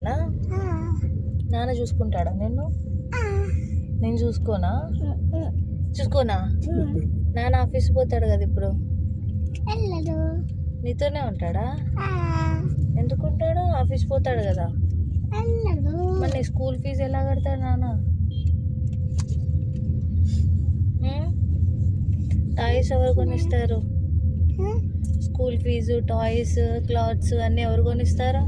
నా నాన్న చూసుకుంటాడా నిన్ను? నేను చూసుకోనా? నాన్న ఆఫీస్ పోతాడు కదా ఇప్పుడు, నీతోనే ఉంటాడా? ఎందుకుంటాడు? ఆఫీస్ పోతాడు కదా. మరి స్కూల్ ఫీజు ఎలా కడతాడు నాన్న? టాయ్స్ ఎవరు కొనిస్తారు? స్కూల్ ఫీజు, టాయ్స్, క్లాత్స్ అన్నీ ఎవరు కొనిస్తారా?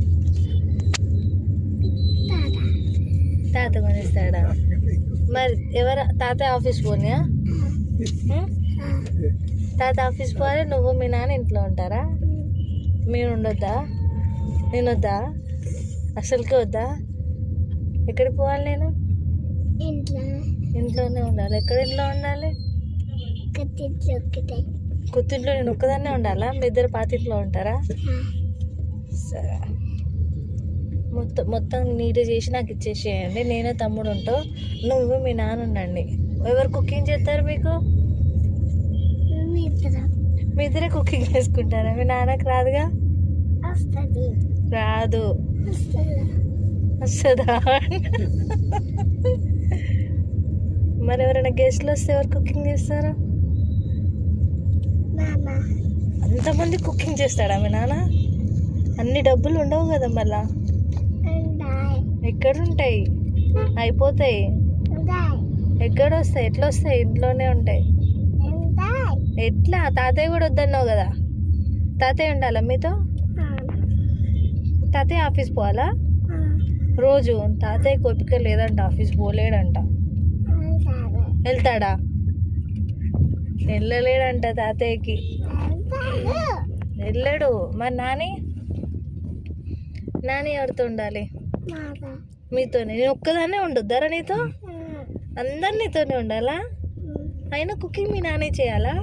తాత కొనిస్తాడా? మరి తాత ఆఫీస్ పోనియా? తాత ఆఫీస్ పోవాలి, నువ్వు మీ నాన్న ఇంట్లో ఉంటారా? మీరు ఉండొద్దా? నేను వద్దా? అసలుకే వద్దా? ఎక్కడికి పోవాలి నేను? ఇంట్లోనే ఉండాలి. ఎక్కడ ఇంట్లో ఉండాలి? కొత్తింట్లో నేను ఒక్కదాన్నే ఉండాలా? మీ ఇద్దరు పాతింట్లో ఉంటారా? సరే, మొత్తం నీట్ చేసి నాకు ఇచ్చేసేయండి. నేనే తమ్ముడు ఉంటావు, నువ్వు మీ నాన్న ఉండండి. ఎవరు కుకింగ్ చేస్తారు మీకు? మీ ఇద్దరే కుకింగ్ చేసుకుంటారా? మీ నాన్నకు రాదుగా? రాదు. వస్తుందా? మరి ఎవరైనా గెస్ట్లు వస్తే ఎవరు కుకింగ్ చేస్తారా? అంతమంది కుకింగ్ చేస్తాడా మీ నాన్న? అన్ని డబ్బులు ఉండవు కదా మళ్ళా. ఎక్కడుంటాయి? అయిపోతాయి. ఎక్కడ వస్తాయి? ఎట్లా వస్తాయి? ఇంట్లోనే ఉంటాయి. ఎట్లా? తాతయ్య కూడా వద్దన్నావు కదా. తాతయ్య ఉండాలా మీతో? తాతయ్య ఆఫీస్ పోవాలా రోజు? తాతయ్య ఓపిక లేదంట, ఆఫీస్ పోలేడంట. వెళ్తాడా? వెళ్ళలేడంట తాతయ్యకి. వెళ్ళడు. మరి నాని ఎవరితో ఉండాలి? మీతోనే. నేను ఒక్కదాన్నే ఉండొద్దారా నీతో? అందరు నీతోనే ఉండాలా? అయినా కుకింగ్ మీ నానే చేయాలా?